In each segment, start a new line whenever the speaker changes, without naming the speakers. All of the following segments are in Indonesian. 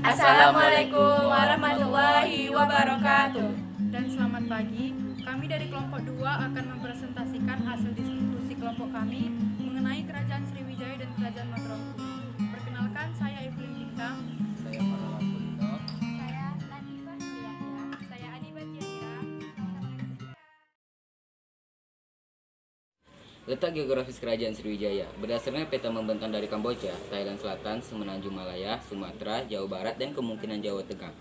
Assalamualaikum warahmatullahi wabarakatuh.
Dan selamat pagi. Kami dari kelompok 2 akan mempresentasikan hasil diskusi kelompok kami mengenai Kerajaan Sriwijaya dan Kerajaan Mataram kuno. Perkenalkan, saya Evelyn Bintang.
Saya Marwan Kulino.
Saya Latifah Nuriyahya.
Saya Adiba Tiadira.
Letak geografis Kerajaan Sriwijaya berdasarkan peta membentang dari Kamboja, Thailand Selatan, Semenanjung Malaya, Sumatera, Jawa Barat, dan kemungkinan Jawa Tengah.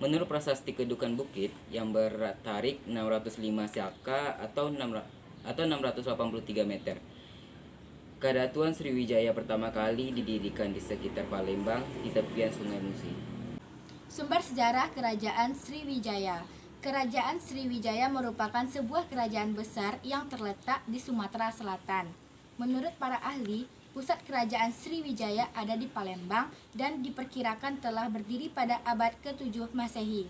Menurut prasasti kedudukan bukit yang bertarik 605 saka atau 683 meter. Kadatuan Sriwijaya pertama kali didirikan di sekitar Palembang di tepian Sungai Musi.
Sumber sejarah Kerajaan Sriwijaya. Kerajaan Sriwijaya merupakan sebuah kerajaan besar yang terletak di Sumatera Selatan. Menurut para ahli, pusat kerajaan Sriwijaya ada di Palembang dan diperkirakan telah berdiri pada abad ke-7 Masehi.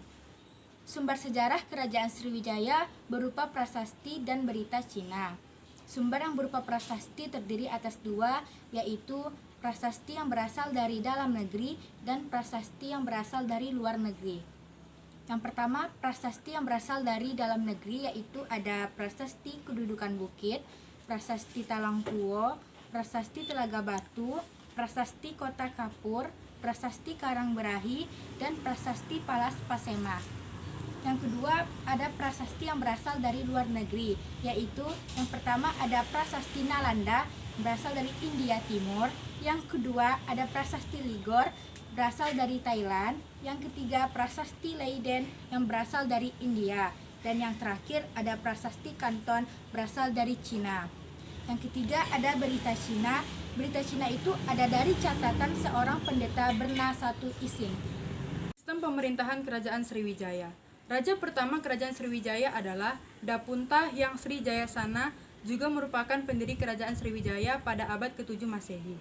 Sumber sejarah Kerajaan Sriwijaya berupa prasasti dan berita Cina. Sumber yang berupa prasasti terdiri atas dua, yaitu prasasti yang berasal dari dalam negeri dan prasasti yang berasal dari luar negeri. Yang pertama, prasasti yang berasal dari dalam negeri yaitu ada prasasti kedudukan bukit, prasasti Talang Tuo, prasasti Telaga Batu, prasasti Kota Kapur, prasasti Karangberahi, dan prasasti Palas Pasema. Yang kedua, ada prasasti yang berasal dari luar negeri, yaitu yang pertama ada prasasti Nalanda berasal dari India Timur, yang kedua ada prasasti Ligor berasal dari Thailand, yang ketiga prasasti Leiden yang berasal dari India, dan yang terakhir ada prasasti Kanton berasal dari Cina. Yang ketiga ada berita Cina. Berita Cina itu ada dari catatan seorang pendeta Bernasatu Ising.
Sistem pemerintahan Kerajaan Sriwijaya. Raja pertama Kerajaan Sriwijaya adalah Dapunta yang Sri Jayasana, juga merupakan pendiri Kerajaan Sriwijaya pada abad ke-7 Masehi.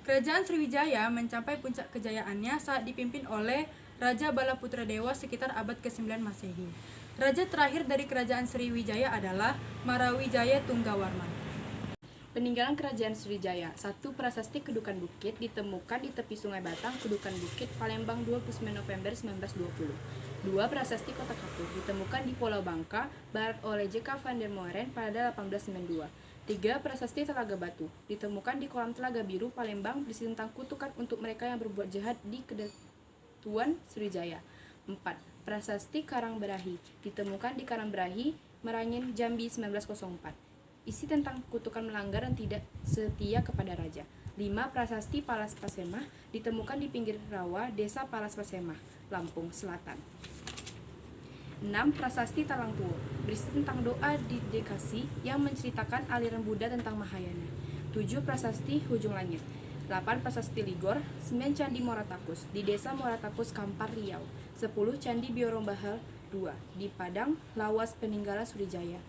Kerajaan Sriwijaya mencapai puncak kejayaannya saat dipimpin oleh Raja Balaputradewa sekitar abad ke-9 Masehi. Raja terakhir dari Kerajaan Sriwijaya adalah Marawijaya Tunggawarman.
Peninggalan Kerajaan Sriwijaya. 1. Prasasti Kedudukan Bukit ditemukan di tepi Sungai Batang, Kedudukan Bukit, Palembang 29 November 1920. 2. Prasasti Kota Kapur ditemukan di Pulau Bangka, Barat oleh J.K. van der Moeren pada 1892. 3. Prasasti Telaga Batu ditemukan di kolam Telaga Biru, Palembang, berisi tentang kutukan untuk mereka yang berbuat jahat di Kedatuan Sriwijaya. 4. Prasasti Karangberahi ditemukan di Karangberahi, Merangin, Jambi 1904. Isi tentang kutukan melanggar dan tidak setia kepada raja. 5. Prasasti Palas Pasema ditemukan di pinggir rawa, Desa Palas Pasema, Lampung Selatan. 6. Prasasti Talang Tuo berisi tentang doa dedikasi yang menceritakan aliran Buddha tentang Mahayana. 7. Prasasti Hujung Langit. 8. Prasasti Ligor. 9. Candi Moratakus di Desa Moratakus, Kampar, Riau. 10. Candi Biorombahal 2 di Padang, Lawas, peninggalan Sriwijaya.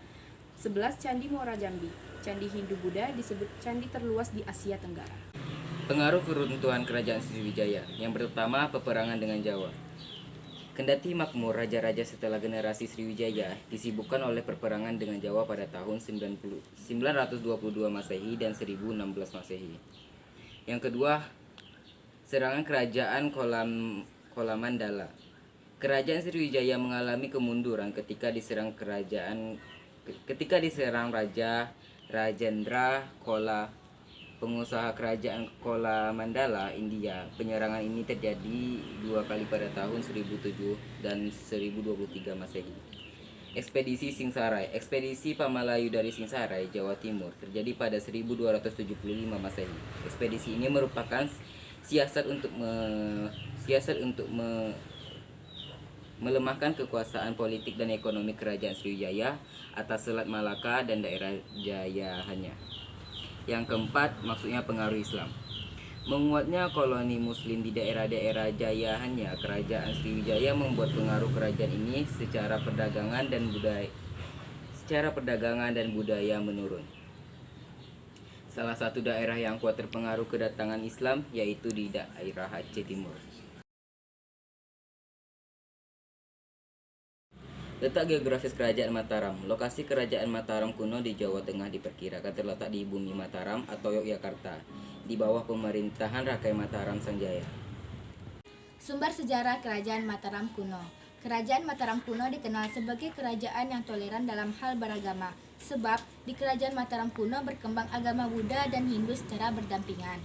11. Candi Muara Jambi. Candi Hindu-Buddha disebut candi terluas di Asia Tenggara.
Pengaruh keruntuhan Kerajaan Sriwijaya. Yang pertama, peperangan dengan Jawa. Kendati makmur, raja-raja setelah generasi Sriwijaya disibukkan oleh perperangan dengan Jawa pada tahun 922 Masehi dan 1016 Masehi. Yang kedua, serangan Kerajaan Kolamandala. Kerajaan Sriwijaya mengalami kemunduran ketika diserang Raja Rajendra Kola, pengusaha Kerajaan Kolamandala, India. Penyerangan ini terjadi dua kali pada tahun 1007 dan 1023 Masehi. Ekspedisi Singsarai. Ekspedisi Pamalayu dari Singsarai, Jawa Timur, terjadi pada 1275 Masehi. Ekspedisi ini merupakan siasat untuk melemahkan kekuasaan politik dan ekonomi Kerajaan Sriwijaya atas Selat Malaka dan daerah jayahannya. Yang keempat, maksudnya pengaruh Islam. Menguatnya koloni muslim di daerah-daerah jayahannya, Kerajaan Sriwijaya membuat pengaruh kerajaan ini secara perdagangan dan budaya menurun. Salah satu daerah yang kuat terpengaruh kedatangan Islam yaitu di daerah Aceh Timur. Letak geografis Kerajaan Mataram. Lokasi Kerajaan Mataram kuno di Jawa Tengah diperkirakan terletak di bumi Mataram atau Yogyakarta, di bawah pemerintahan Rakai Mataram Sanjaya.
Sumber sejarah Kerajaan Mataram kuno. Kerajaan Mataram kuno dikenal sebagai kerajaan yang toleran dalam hal beragama, sebab di Kerajaan Mataram kuno berkembang agama Buddha dan Hindu secara berdampingan.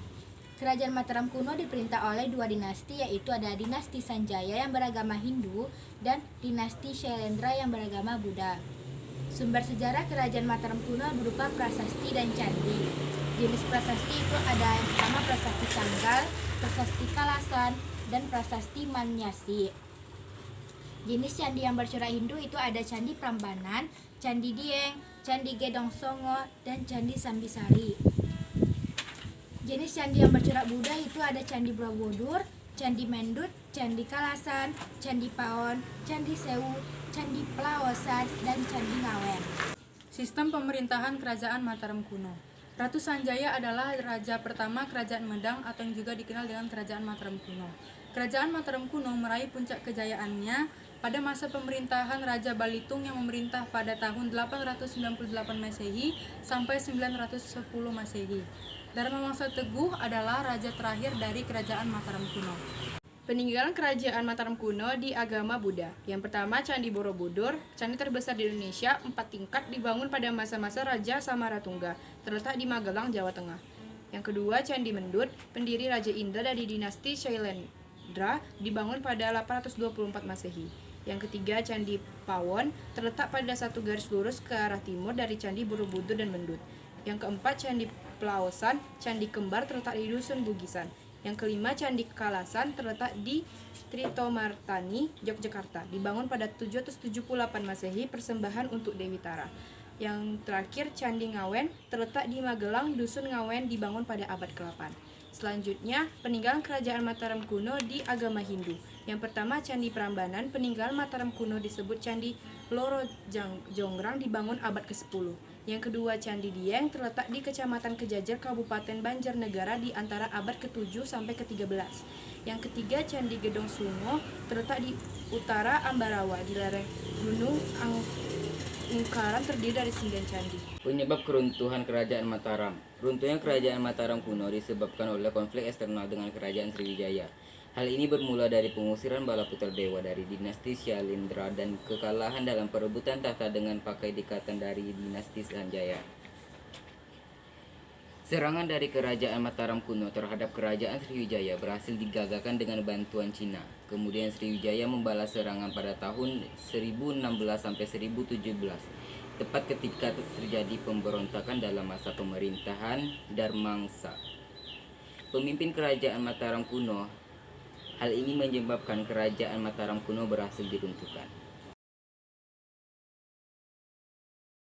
Kerajaan Mataram kuno diperintah oleh dua dinasti, yaitu ada dinasti Sanjaya yang beragama Hindu dan dinasti Shailendra yang beragama Buddha. Sumber sejarah Kerajaan Mataram kuno berupa prasasti dan candi. Jenis prasasti itu ada yang pertama prasasti Canggal, prasasti Kalasan, dan prasasti Manyasi. Jenis candi yang bercorak Hindu itu ada Candi Prambanan, Candi Dieng, Candi Gedong Songo, dan Candi Sambisari. Jenis candi yang bercorak Buddha itu ada Candi Borobudur, Candi Mendut, Candi Kalasan, Candi Paon, Candi Sewu, Candi Pelawasan, dan Candi Ngawen.
Sistem pemerintahan Kerajaan Mataram kuno. Ratu Sanjaya adalah raja pertama Kerajaan Medang atau yang juga dikenal dengan Kerajaan Mataram kuno. Kerajaan Mataram kuno meraih puncak kejayaannya pada masa pemerintahan Raja Balitung yang memerintah pada tahun 898 Masehi sampai 910 Masehi. Dharma Wangsa Teguh adalah raja terakhir dari Kerajaan Mataram kuno.
Peninggalan Kerajaan Mataram kuno di agama Buddha. Yang pertama Candi Borobudur, candi terbesar di Indonesia, 4 tingkat, dibangun pada masa-masa Raja Samaratungga, terletak di Magelang, Jawa Tengah. Yang kedua Candi Mendut, pendiri Raja Indra dari dinasti Shailendra, dibangun pada 824 Masehi. Yang ketiga Candi Pawon, terletak pada satu garis lurus ke arah timur dari Candi Borobudur dan Mendut. Yang keempat Candi Pelawasan, candi kembar terletak di Dusun Bugisan. Yang kelima Candi Kalasan, terletak di Tritomartani, Yogyakarta, dibangun pada 778 Masehi, persembahan untuk Dewi Tara. Yang terakhir Candi Ngawen, terletak di Magelang, Dusun Ngawen, dibangun pada abad ke-8. Selanjutnya, peninggalan Kerajaan Mataram kuno di agama Hindu. Yang pertama Candi Prambanan, peninggalan Mataram kuno disebut Candi Loro Jonggrang, dibangun abad ke-10. Yang kedua Candi Dieng, terletak di Kecamatan Kejajar, Kabupaten Banjarnegara, di antara abad ke-7 sampai ke-13. Yang ketiga Candi Gedong Sungo, terletak di utara Ambarawa, di lereng Gunung Ungkaran, terdiri dari 9 candi.
Penyebab keruntuhan Kerajaan Mataram. Runtuhnya Kerajaan Mataram kuno disebabkan oleh konflik eksternal dengan Kerajaan Sriwijaya. Hal ini bermula dari pengusiran Balaputra Dewa dari dinasti Shailendra dan kekalahan dalam perebutan tahta dengan pakai dikatan dari dinasti Sanjaya. Serangan dari Kerajaan Mataram kuno terhadap Kerajaan Sriwijaya berhasil digagalkan dengan bantuan Cina. Kemudian Sriwijaya membalas serangan pada tahun 1016 sampai 1017, tepat ketika terjadi pemberontakan dalam masa pemerintahan Dharmangsa, pemimpin Kerajaan Mataram kuno. Hal ini menyebabkan Kerajaan Mataram kuno berhasil diruntuhkan.